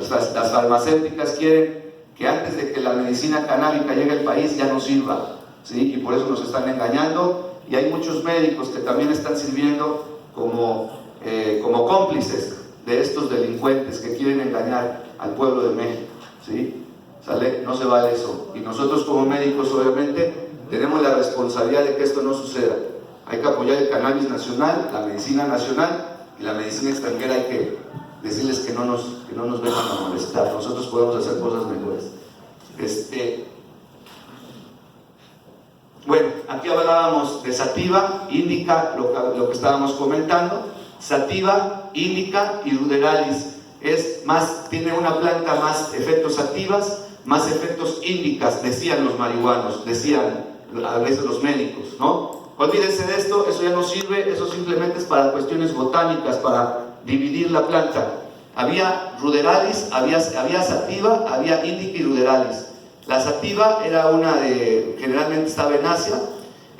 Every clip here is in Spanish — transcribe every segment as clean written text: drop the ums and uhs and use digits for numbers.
las farmacéuticas quieren que antes de que la medicina canábica llegue al país ya no sirva, ¿sí? Y por eso nos están engañando, y hay muchos médicos que también están sirviendo como cómplices de estos delincuentes que quieren engañar al pueblo de México, ¿sí? ¿Sale? No se vale eso, y nosotros como médicos obviamente tenemos la responsabilidad de que esto no suceda. Hay que apoyar el cannabis nacional, la medicina nacional, y la medicina extranjera hay que decirles que no nos vengan a molestar. Nosotros podemos hacer cosas mejores. Bueno, aquí hablábamos de sativa, índica, lo que estábamos comentando. Sativa, índica y ruderalis tiene una planta más efectos sativas, más efectos índicas, decían los marihuanos, decían a veces los médicos, ¿no? Olvídense de esto, eso ya no sirve, eso simplemente es para cuestiones botánicas, para dividir la planta. Había ruderalis, había sativa, había índica y ruderalis. La sativa era generalmente estaba en Asia,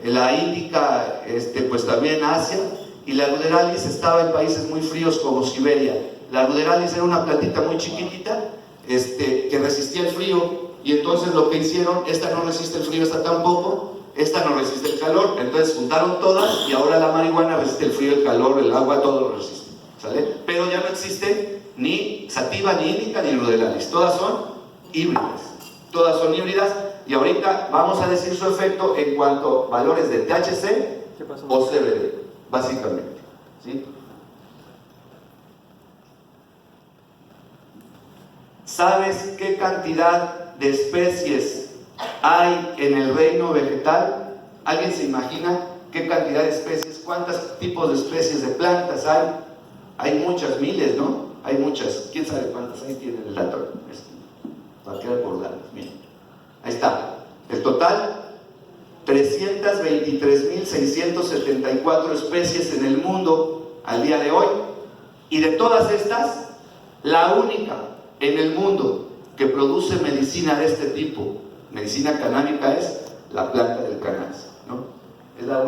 la índica pues también en Asia, y la ruderalis estaba en países muy fríos como Siberia. La ruderalis era una plantita muy chiquitita que resistía el frío, y entonces lo que hicieron, esta no resiste el frío, esta tampoco, esta no resiste el calor, entonces juntaron todas y ahora la marihuana resiste el frío, el calor, el agua, todo lo resiste, ¿sale? Pero ya no existe ni sativa, ni índica, ni ruderalis, todas son híbridas, y ahorita vamos a decir su efecto en cuanto a valores de THC o CBD, básicamente, ¿sí? ¿Sabes qué cantidad de especies hay en el reino vegetal? ¿Alguien se imagina qué cantidad de especies, cuántos tipos de especies de plantas hay? Hay muchas, miles, ¿no? Hay muchas, quién sabe cuántas, ahí tienen el dato, para que recordarles, miren. Ahí está, el total, 323.674 especies en el mundo al día de hoy, y de todas estas, la única en el mundo que produce medicina de este tipo, medicina canábica, es la planta del cannabis, ¿no? Es la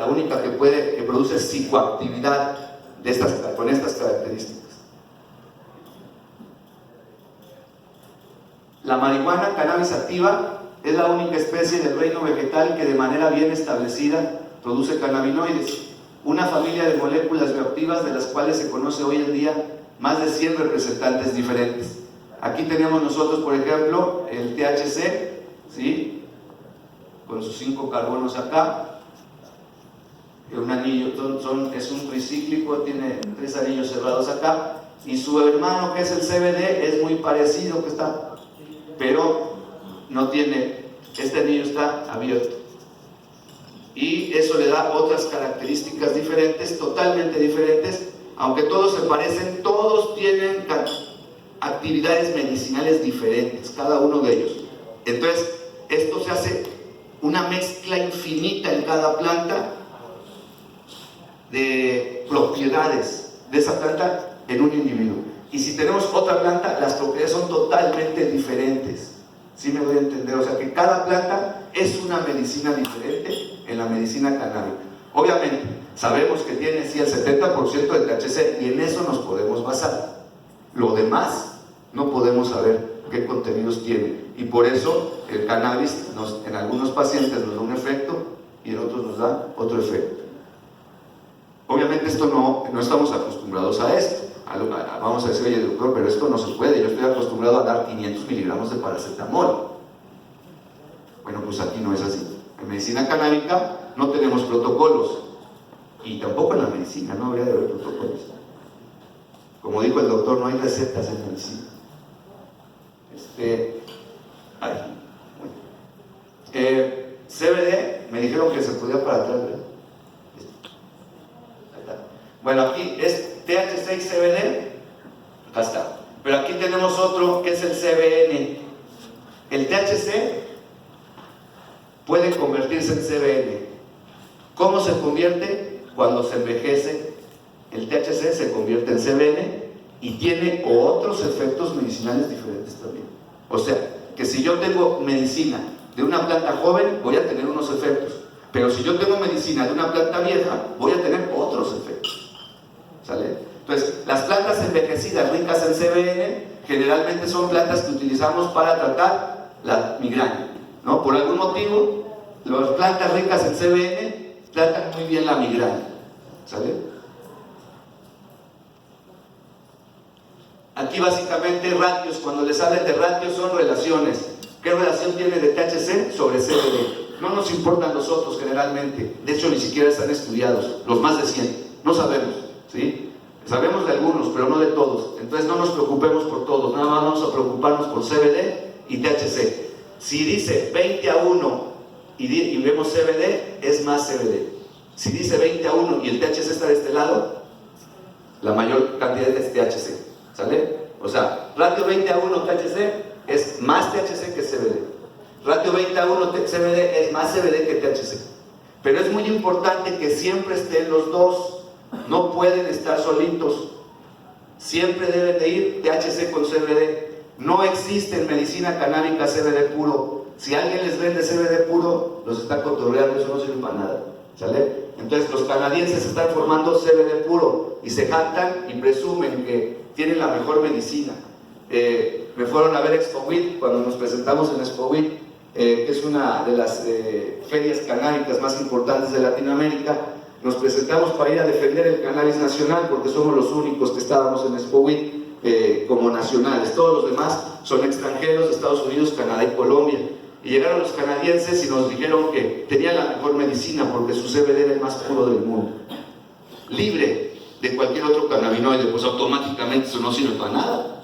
única que produce psicoactividad con estas características. La marihuana cannabis sativa es la única especie del reino vegetal que de manera bien establecida produce cannabinoides, una familia de moléculas bioactivas de las cuales se conoce hoy en día más de 100 representantes diferentes. Aquí tenemos nosotros, por ejemplo, el THC, ¿sí? Con sus 5 carbonos acá. Un anillo, es un tricíclico, tiene 3 anillos cerrados acá. Y su hermano, que es el CBD, es muy parecido, pero no tiene, este anillo está abierto. Y eso le da otras características diferentes, totalmente diferentes. Aunque todos se parecen, todos tienen actividades medicinales diferentes, cada uno de ellos. Entonces, esto se hace una mezcla infinita en cada planta de propiedades de esa planta en un individuo. Y si tenemos otra planta, las propiedades son totalmente diferentes. ¿Sí me doy a entender? O sea, que cada planta es una medicina diferente en la medicina canábica. Obviamente, sabemos que tiene sí el 70% de THC y en eso nos podemos basar. Lo demás no podemos saber qué contenidos tiene, y por eso el cannabis en algunos pacientes nos da un efecto y en otros nos da otro efecto. Obviamente esto no estamos acostumbrados a esto. Vamos a decir, oye doctor, pero esto no se puede, yo estoy acostumbrado a dar 500 miligramos de paracetamol. Bueno, pues aquí no es así. En medicina canábica no tenemos protocolos, y tampoco en la medicina no habría de haber protocolos. Como dijo el doctor, no hay recetas en medicina. CBD, me dijeron que se podía para atrás, ¿verdad? Bueno, aquí es THC y CBD, acá está. Pero aquí tenemos otro que es el CBN. El THC puede convertirse en CBN. ¿Cómo se convierte? Cuando se envejece, el THC se convierte en CBN y tiene otros efectos medicinales diferentes también. O sea, que si yo tengo medicina de una planta joven, voy a tener unos efectos. Pero si yo tengo medicina de una planta vieja, voy a tener otros efectos. ¿Sale? Entonces, las plantas envejecidas ricas en CBN generalmente son plantas que utilizamos para tratar la migraña, ¿no? Por algún motivo, las plantas ricas en CBN tratan muy bien la migraña, ¿sale? Aquí básicamente ratios, cuando les hablen de ratios son relaciones. ¿Qué relación tiene de THC sobre CBD? No nos importan los otros generalmente, de hecho ni siquiera están estudiados, los más de 100, no sabemos, ¿sí? Sabemos de algunos, pero no de todos, entonces no nos preocupemos por todos, nada más vamos a preocuparnos por CBD y THC. Si dice 20-1 y vemos CBD, es más CBD. Si dice 20-1 y el THC está de este lado, la mayor cantidad es THC, ¿sale? O sea, ratio 20-1 THC es más THC que CBD. Ratio 20-1 CBD es más CBD que THC. Pero es muy importante que siempre estén los dos. No pueden estar solitos. Siempre deben de ir THC con CBD. No existe en medicina canábica CBD puro. Si alguien les vende CBD puro, los está cotorreando, eso no sirve para nada, ¿sale? Entonces los canadienses están formando CBD puro y se jactan y presumen que tienen la mejor medicina. Me fueron a ver ExpoWIT cuando nos presentamos en ExpoWIT, que es una de las ferias canábicas más importantes de Latinoamérica. Nos presentamos para ir a defender el cannabis nacional porque somos los únicos que estábamos en ExpoWIT como nacionales. Todos los demás son extranjeros de Estados Unidos, Canadá y Colombia. Y llegaron los canadienses y nos dijeron que tenían la mejor medicina porque su CBD era el más puro del mundo, libre de cualquier otro cannabinoide. Pues automáticamente eso no sirve para nada.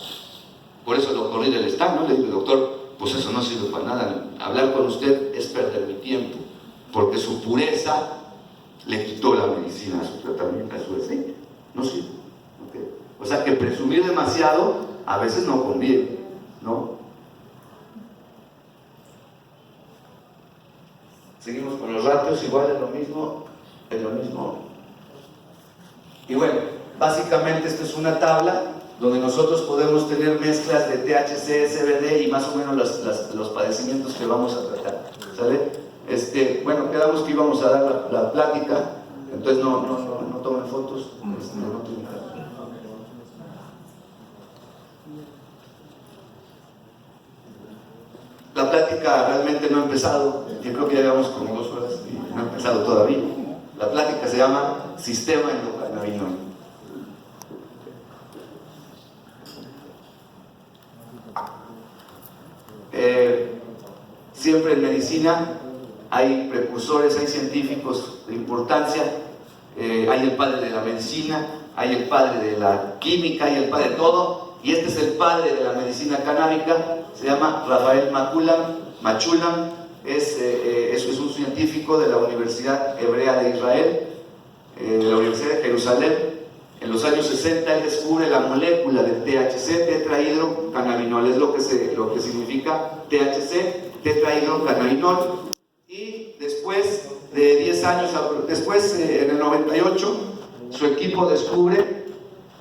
Por eso lo corrí del stand, ¿no? Le dije, doctor, pues eso no sirve para nada. Hablar con usted es perder mi tiempo, porque su pureza le quitó la medicina a su tratamiento, a su reseña. No sirve. ¿Okay? O sea que presumir demasiado a veces no conviene, ¿no? Seguimos con los ratios, igual es lo mismo, Y bueno, básicamente esto es una tabla donde nosotros podemos tener mezclas de THC, CBD y más o menos los padecimientos que vamos a tratar, ¿sale? Bueno, quedamos que íbamos a dar la plática, entonces no tomen fotos, no tienen nada. La plática realmente no ha empezado, yo creo que ya llevamos como 2 horas y no ha empezado todavía. La plática se llama Sistema Endocannabinoide. Siempre en medicina hay precursores, hay científicos de importancia, hay el padre de la medicina, hay el padre de la química, hay el padre de todo, y este es el padre de la medicina canábica, se llama Rafael Machulam, es un científico de la Universidad Hebrea de Israel, de la Universidad de Jerusalén. En los años 60 él descubre la molécula del THC, tetrahidrocannabinol, es lo que significa THC, tetrahidrocannabinol. Y después de 10 años, en el 98, su equipo descubre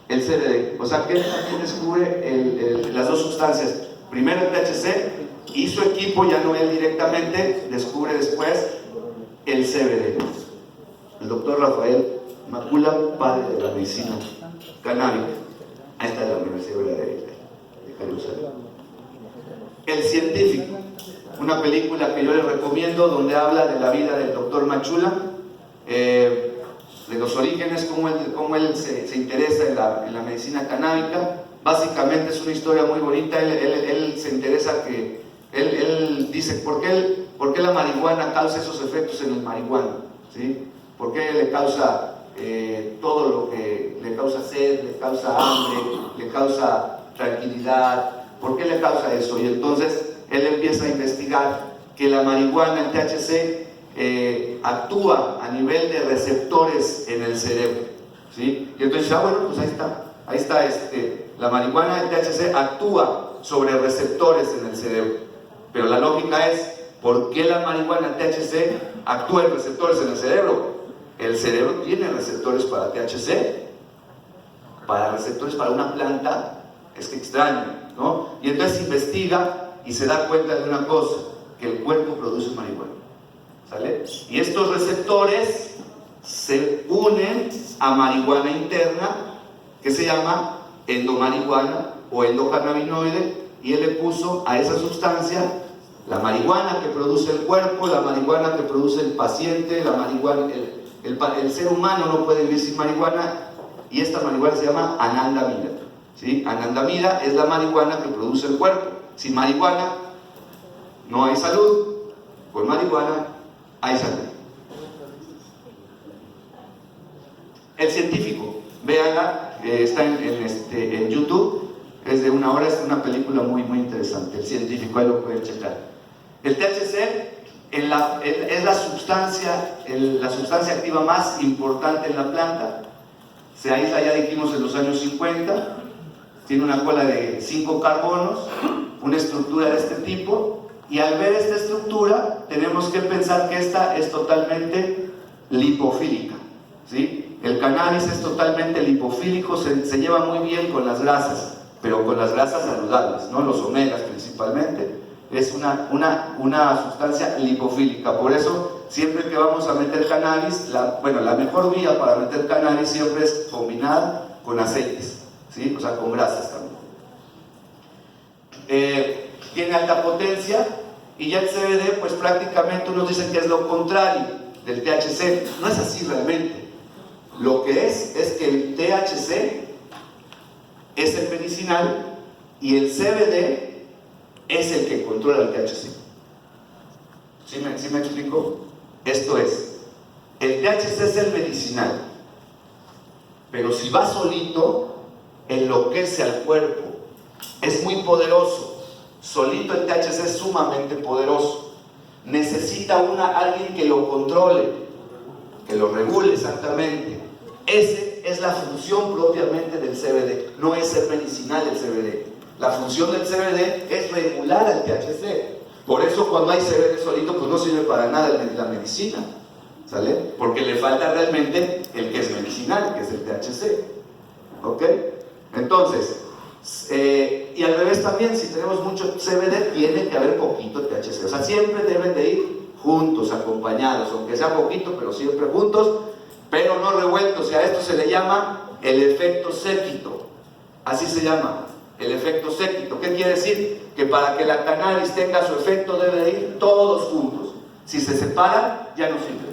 el CBD. O sea que él también descubre las dos sustancias. Primero el THC y su equipo, ya no él directamente, descubre después el CBD. El doctor Rafael Machulam, padre de la medicina canábica. Ahí está la Universidad de Jerusalén. El científico, una película que yo les recomiendo donde habla de la vida del doctor Machulam, de los orígenes, cómo él se interesa en la medicina canábica. Básicamente es una historia muy bonita. Él se interesa que él dice ¿por qué la marihuana causa esos efectos en el marihuano? ¿Sí? ¿Por qué le causa todo lo que le causa sed, le causa hambre, le causa tranquilidad? ¿Por qué le causa eso? Y entonces él empieza a investigar que la marihuana, el THC, actúa a nivel de receptores en el cerebro, ¿sí? Y entonces, bueno, pues ahí está, la marihuana, el THC, actúa sobre receptores en el cerebro. Pero la lógica es, ¿por qué la marihuana, el THC, actúa en receptores en el cerebro? El cerebro tiene receptores para THC, para receptores para una planta, es que extraño, ¿no? Y entonces investiga y se da cuenta de una cosa, que el cuerpo produce marihuana, ¿sale? Y estos receptores se unen a marihuana interna que se llama endomarihuana o endocannabinoide, y él le puso a esa sustancia la marihuana que produce el cuerpo, la marihuana que produce el paciente, la marihuana, el ser humano no puede vivir sin marihuana, y esta marihuana se llama anandamida, ¿sí? Anandamida es la marihuana que produce el cuerpo. Sin marihuana no hay salud, con marihuana hay salud. El científico, véanla, está en YouTube, es de 1 hora, es una película muy interesante. El científico, ahí lo pueden checar. El THC es la sustancia activa más importante en la planta. Se aísla, ya dijimos, en los años 50, tiene una cola de 5 carbonos, una estructura de este tipo, y al ver esta estructura tenemos que pensar que esta es totalmente lipofílica, ¿sí? El cannabis es totalmente lipofílico, se lleva muy bien con las grasas, pero con las grasas saludables, ¿no? Los omegas principalmente. Es una sustancia lipofílica. Por eso, siempre que vamos a meter cannabis, la mejor vía para meter cannabis siempre es combinar con aceites, ¿sí? O sea, con grasas también. Tiene alta potencia, y ya el CBD, pues prácticamente unos dicen que es lo contrario del THC. No es así realmente. Lo que es que el THC es el medicinal y el CBD es el que controla el THC. ¿Sí me explico? Esto es, el THC es el medicinal, pero si va solito, enloquece al cuerpo. Es muy poderoso. Solito el THC es sumamente poderoso. Necesita alguien que lo controle, que lo regule exactamente. Esa es la función propiamente del CBD. No es ser medicinal el CBD. La función del CBD es regular al THC. Por eso cuando hay CBD solito, pues no sirve para nada la medicina, ¿sale? Porque le falta realmente el que es medicinal, que es el THC. ¿Ok? Entonces, y al revés también, si tenemos mucho CBD, tiene que haber poquito THC. O sea, siempre deben de ir juntos, acompañados, aunque sea poquito, pero siempre juntos, pero no revueltos. Y a esto se le llama el efecto séquito. Así se llama, el efecto séquito. ¿Qué quiere decir? Que para que la cannabis tenga su efecto debe de ir todos juntos. Si se separan, ya no sirve.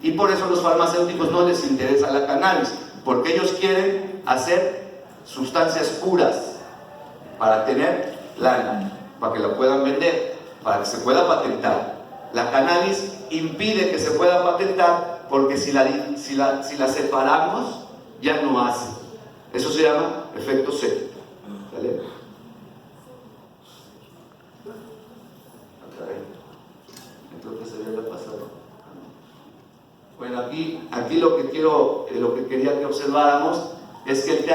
Y por eso a los farmacéuticos no les interesa la cannabis, porque ellos quieren hacer sustancias puras para tener lana, para que la puedan vender, para que se pueda patentar. La cannabis impide que se pueda patentar, porque si la separamos, ya no hace. Eso se llama efecto séquito. ¿Vale? Creo que se había pasado. Bueno, aquí lo que quería que observáramos es que el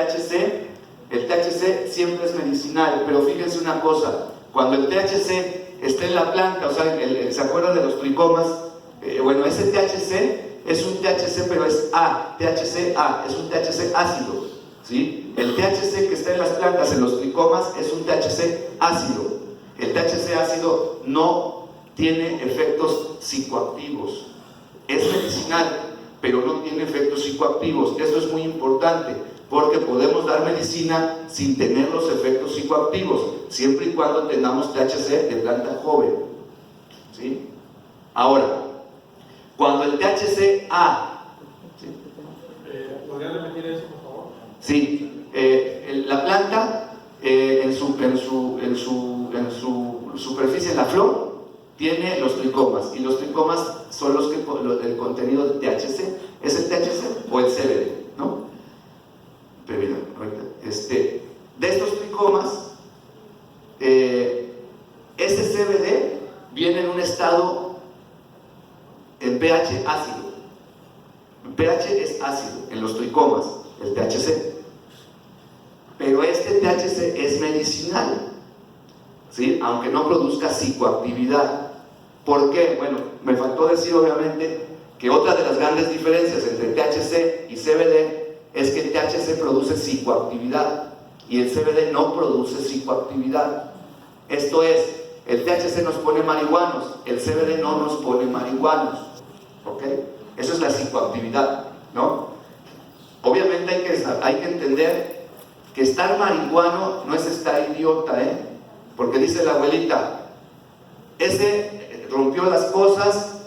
THC siempre es medicinal, pero fíjense una cosa, cuando el THC está en la planta, o sea, ¿se acuerdan de los tricomas? Bueno, ese THC es un THC, pero es THC-A, es un THC ácido, ¿sí? El THC que está en las plantas, en los tricomas, es un THC ácido. El THC ácido no tiene efectos psicoactivos, es medicinal, pero no tiene efectos psicoactivos. Esto es muy importante, porque podemos dar medicina sin tener los efectos psicoactivos, siempre y cuando tengamos THC de planta joven, ¿sí? Ahora, cuando el THC-A, ¿sí? ¿Podría repetir eso, por favor? Sí, la planta en su superficie, en la flor, tiene los tricomas, y los tricomas son el contenido de THC. ¿Es el THC o el CBD? ¿No? Pero mira, de estos tricomas, este CBD viene en un estado en pH ácido. El pH es ácido en los tricomas, el THC. Pero este THC es medicinal, ¿sí? Aunque no produzca psicoactividad. ¿Por qué? Bueno, me faltó decir obviamente que otra de las grandes diferencias entre THC y CBD es que el THC produce psicoactividad y el CBD no produce psicoactividad. Esto es, el THC nos pone marihuanos, el CBD no nos pone marihuanos, ¿ok? Eso es la psicoactividad, ¿no? Obviamente hay que entender que estar marihuano no es estar idiota, porque dice la abuelita, ese rompió las cosas,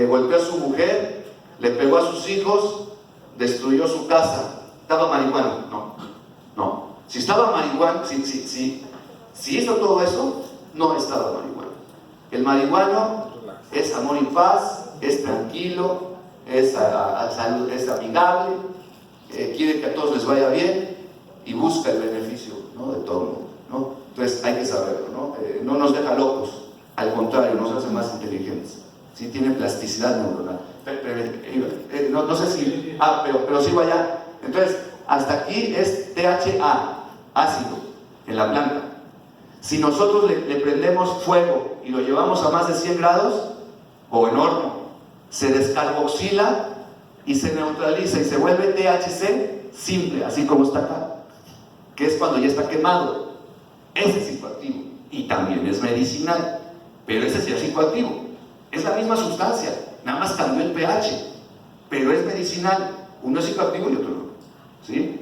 golpeó a su mujer, le pegó a sus hijos, destruyó su casa. ¿Estaba marihuano? No. Si estaba marihuano, si hizo todo eso, no estaba marihuano. El marihuano es amor y paz, es tranquilo, es amigable, quiere que a todos les vaya bien y busca el beneficio, ¿no?, de todo el mundo, ¿no? Entonces hay que saberlo, ¿no? No nos deja locos, al contrario, nos hace más inteligentes. Sí, tiene plasticidad neuronal. No sé si... pero sigo allá. Entonces, hasta aquí es THA, ácido, en la planta. Si nosotros le prendemos fuego y lo llevamos a más de 100 grados, o en horno, se descarboxila y se neutraliza y se vuelve THC simple, así como está acá, que es cuando ya está quemado. Ese es psicoactivo y también es medicinal, pero ese sí es psicoactivo. Es la misma sustancia, nada más cambió el pH, pero es medicinal. Uno es psicoactivo y otro no, ¿sí?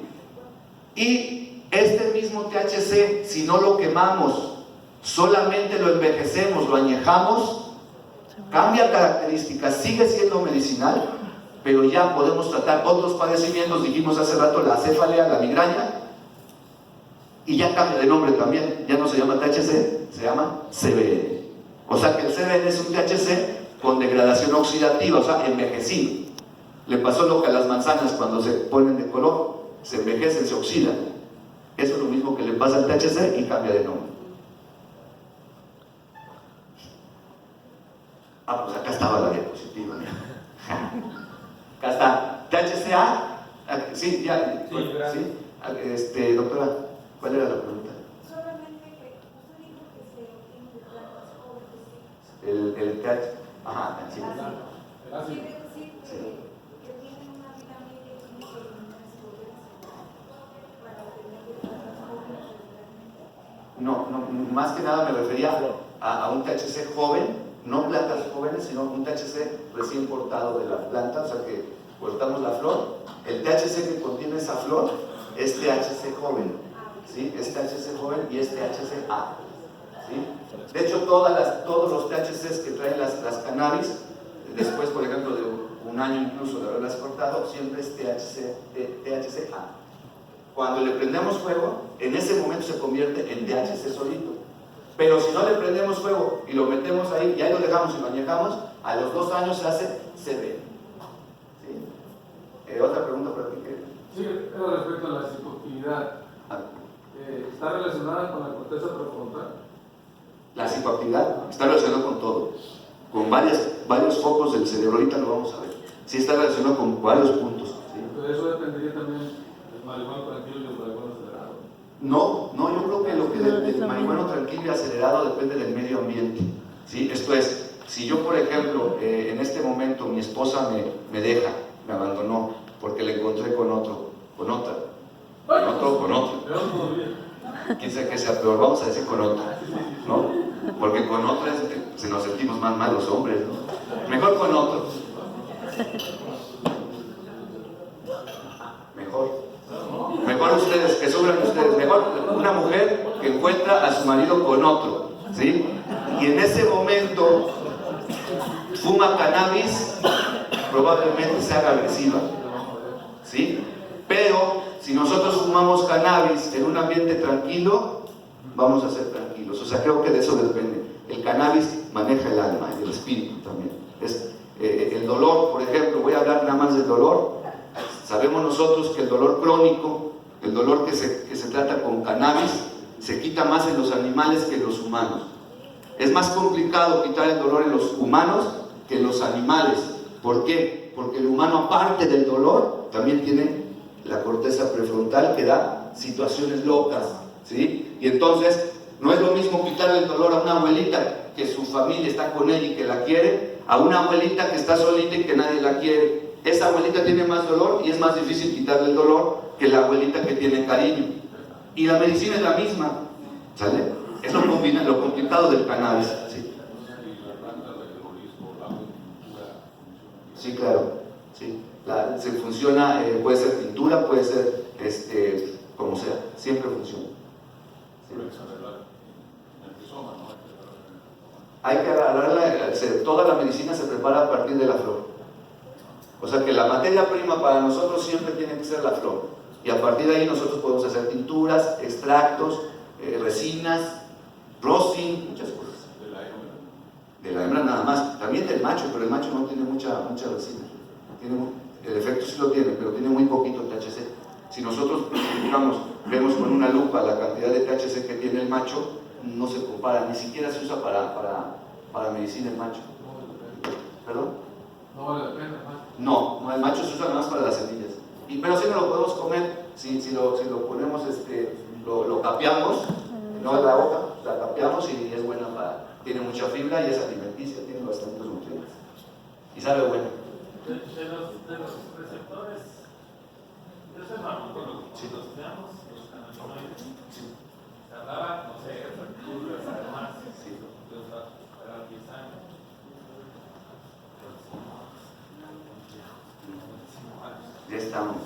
Y este mismo THC, si no lo quemamos, solamente lo envejecemos, lo añejamos, cambia características, sigue siendo medicinal, pero ya podemos tratar otros padecimientos. Dijimos hace rato la cefalea, la migraña, y ya cambia de nombre también, ya no se llama THC, se llama CBN. O sea que el CBN es un THC con degradación oxidativa, o sea, envejecido. Le pasó lo que a las manzanas cuando se ponen de color, se envejecen, se oxidan. Eso es lo mismo que le pasa al THC y cambia de nombre. Pues acá estaba la diapositiva. Acá está. THCA. Sí, ya. Sí. Doctora, ¿cuál era la pregunta? Solamente que usted dijo que se obtiene de plantas jóvenes. El THC. Ajá, sí. Quiere decir que tienen una vida media y tienen que alimentarse y volver a cenar para obtener de plantas jóvenes regularmente. No, más que nada me refería a un THC joven, no plantas jóvenes, sino un THC recién cortado de la planta, o sea que cortamos la flor. El THC que contiene esa flor es THC joven, ¿sí? Es THC joven y es THCA, ¿sí? De hecho, todos los THCs que traen las cannabis, después, por ejemplo, de un año incluso de haberlas cortado, siempre es THCA. Cuando le prendemos fuego, en ese momento se convierte en THC solito. Pero si no le prendemos fuego y lo metemos ahí, y ahí lo dejamos y lo añejamos, a los 2 años se hace CB. ¿Sí? Otra pregunta por aquí. Sí, respecto a la psicoactividad, ¿está relacionada con la corteza prefrontal? La psicoactividad está relacionada con todo, con varios focos del cerebro. Ahorita lo vamos a ver. Sí, está relacionado con varios puntos. ¿Sí? Pero eso dependería también del marihuana tranquilo y el marihuana acelerado. No, yo creo que lo que del marihuana tranquilo y acelerado depende del medio ambiente, ¿sí? Esto es, si yo, por ejemplo, en este momento mi esposa me deja, me abandonó, porque le encontré con otra, con otro. Quién sabe que sea peor, vamos a decir con otro, ¿no? Porque con otro se nos sentimos más mal los hombres, ¿no? Mejor con otro. Mejor ustedes, que sufran ustedes. Mejor una mujer que encuentra a su marido con otro, ¿sí? Y en ese momento fuma cannabis, probablemente se haga agresiva, ¿sí? Pero si nosotros fumamos cannabis en un ambiente tranquilo, vamos a ser tranquilos. O sea, creo que de eso depende. El cannabis maneja el alma y el espíritu también. El dolor, por ejemplo, voy a hablar nada más del dolor. Sabemos nosotros que el dolor crónico, el dolor que se trata con cannabis, se quita más en los animales que en los humanos. Es más complicado quitar el dolor en los humanos que en los animales. ¿Por qué? Porque el humano, aparte del dolor, también tiene la corteza prefrontal que da situaciones locas, ¿sí? Y entonces, no es lo mismo quitarle el dolor a una abuelita que su familia está con ella y que la quiere, a una abuelita que está solita y que nadie la quiere. Esa abuelita tiene más dolor y es más difícil quitarle el dolor que la abuelita que tiene cariño. Y la medicina es la misma, ¿sale? Es lo complicado del cannabis, ¿sí? Sí, claro, sí. Se funciona, puede ser pintura, puede ser como sea, siempre funciona. Sí. Hay que agarrarla, toda la medicina se prepara a partir de la flor. O sea que la materia prima para nosotros siempre tiene que ser la flor. Y a partir de ahí nosotros podemos hacer tinturas, extractos, resinas, rosin, muchas cosas. De la hembra nada más, también del macho, pero el macho no tiene mucha resina. El efecto sí lo tiene, pero tiene muy poquito THC. Si nosotros, digamos, vemos con una lupa la cantidad de THC que tiene el macho, no se compara, ni siquiera se usa para medicina el macho. ¿Perdón? No vale la pena, No, el macho se usa nada más para las semillas. Pero sí no lo podemos comer, si lo ponemos, lo capeamos, no la hoja, la capeamos y es buena tiene mucha fibra y es alimenticia, tiene bastantes nutrientes. Y sabe bueno. De los receptores, yo soy farmacólogo, Sí. los estudiamos, los cannabinoides, se hablaba, no sé, fracturas, además, de los garantizantes. Ya estamos.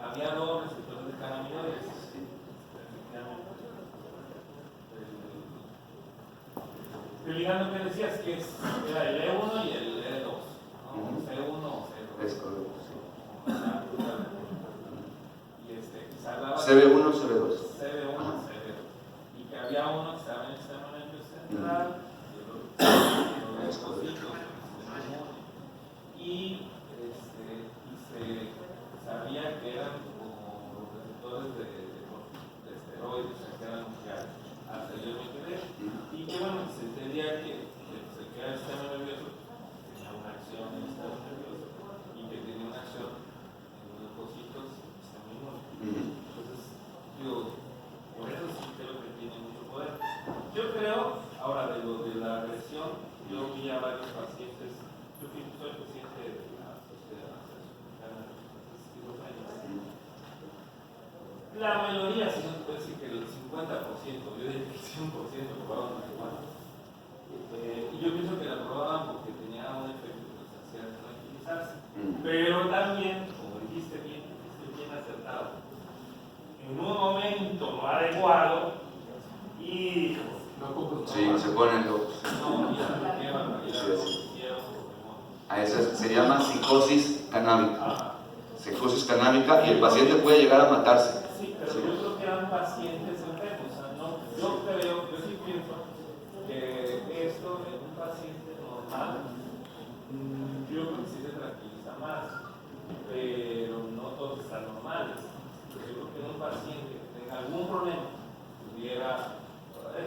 Había dos receptores de cannabinoides. El ligando que decías que era el E1 y el E2, ¿no? C1 o C2. Es correcto, sí. Y se hablaba CB1, CB2. CB1, CB2. Y que había uno que estaba en el sistema nervioso central, y el otro Es correcto. y se sabía que eran como los receptores de esteroides, que eran nucleares. Hasta yo me quedé. Y que bueno, se entendía que se crea el sistema nervioso, tenía una acción en el sistema nervioso y que tenía una acción en los leucocitos del sistema inmune. Entonces, digo, por eso sí creo que tiene mucho poder. Yo creo, ahora de lo de la agresión, yo vi a varios pacientes, yo soy paciente de la Sociedad Mexicana de Esquizofrenia. La mayoría, si no se puede decir que el 50%, yo diría que el 100% probaban marihuana. Y yo pienso que la probaban porque tenía un efecto que les hacía tranquilizarse. Pero también, como dijiste bien acertado, en un momento no adecuado, y Sí, se ponen locos. no, ya, qué barbaridad, A esa se llama psicosis canábica. Psicosis canábica y el paciente puede llegar a matarse. Sí, pero yo creo que eran pacientes enfermos. O sea, no, yo sí pienso que esto en un paciente normal, yo creo que sí se tranquiliza más, pero no todos están normales. Yo creo que en un paciente que tenga algún problema, pudiera,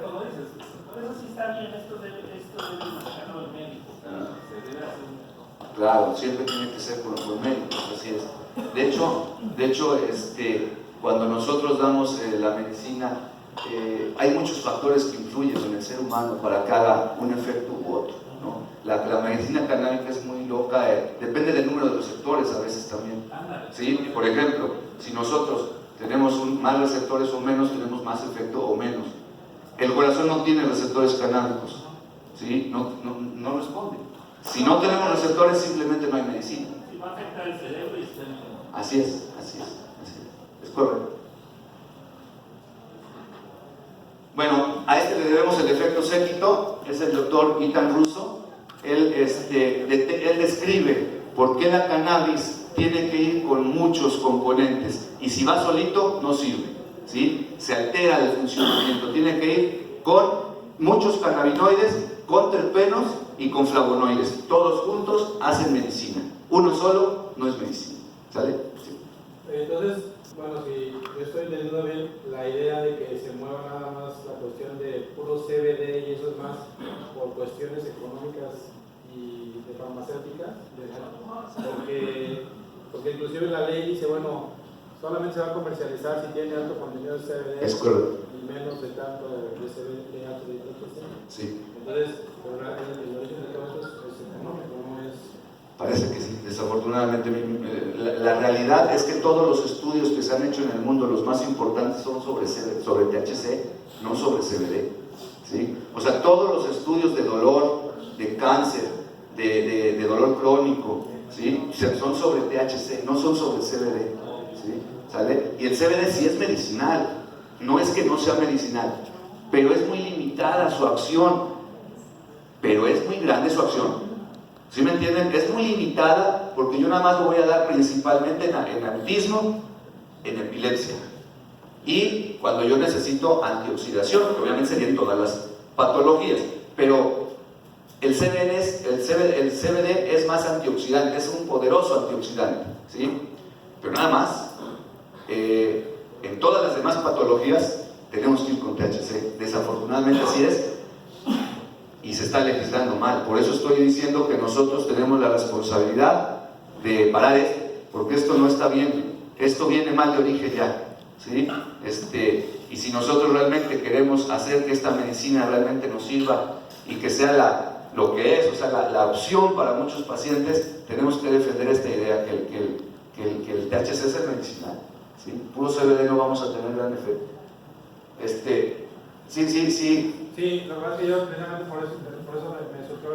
como dices, por eso sí está bien, esto debe manejarlo el médico, se debe hacer un. Claro, siempre tiene que ser por médicos, así es. De hecho, cuando nosotros damos la medicina, hay muchos factores que influyen en el ser humano para que haga un efecto u otro, ¿no? La medicina canábica es muy loca, depende del número de receptores a veces también. ¿Sí? Por ejemplo, si nosotros tenemos más receptores o menos, tenemos más efecto o menos. El corazón no tiene receptores canábicos, ¿sí? No responde. Si no tenemos receptores, simplemente no hay medicina. Si va a afectar el cerebro y el sistema. Así es. Es correcto. Bueno, a le debemos el efecto séquito, es el doctor Ethan Russo. Él describe por qué la cannabis tiene que ir con muchos componentes y si va solito no sirve, ¿sí? Se altera el funcionamiento, tiene que ir con muchos cannabinoides, con terpenos y con flavonoides, todos juntos hacen medicina, uno solo no es medicina, ¿sale? Sí. Entonces, bueno, si yo estoy entendiendo bien la idea de que se mueva nada más la cuestión de puro CBD y eso es más por cuestiones económicas y de farmacéuticas, porque inclusive la ley dice, bueno, solamente se va a comercializar si tiene alto contenido de CBD Es correcto. y menos de tanto de CBD, de alto de THC. Sí. Entonces, el origen de todo eso es económico, no es... Parece que sí, desafortunadamente. La realidad es que todos los estudios que se han hecho en el mundo, los más importantes, son sobre THC, no sobre CBD, ¿sí? O sea, todos los estudios de dolor, de cáncer, de dolor crónico, ¿sí? Son sobre THC, no son sobre CBD, ¿sí? ¿Sale? Y el CBD sí es medicinal, no es que no sea medicinal, pero es muy limitada su acción, pero es muy grande su acción. ¿Sí me entienden? Es muy limitada porque yo nada más lo voy a dar principalmente en autismo, en epilepsia y cuando yo necesito antioxidación, que obviamente serían todas las patologías, pero el CBD es más antioxidante, es un poderoso antioxidante, ¿sí? Pero nada más, en todas las demás patologías tenemos que ir con THC, desafortunadamente así es, y se está legislando mal. Por eso estoy diciendo que nosotros tenemos la responsabilidad de parar esto, porque esto no está bien, esto viene mal de origen ya, ¿sí? Y si nosotros realmente queremos hacer que esta medicina realmente nos sirva y que sea lo que es, o sea, la opción para muchos pacientes, tenemos que defender esta idea que el THC es el medicinal, ¿sí? Puro CBD no vamos a tener gran efecto. Sí. Sí, lo que pasa es que yo precisamente por eso me surgió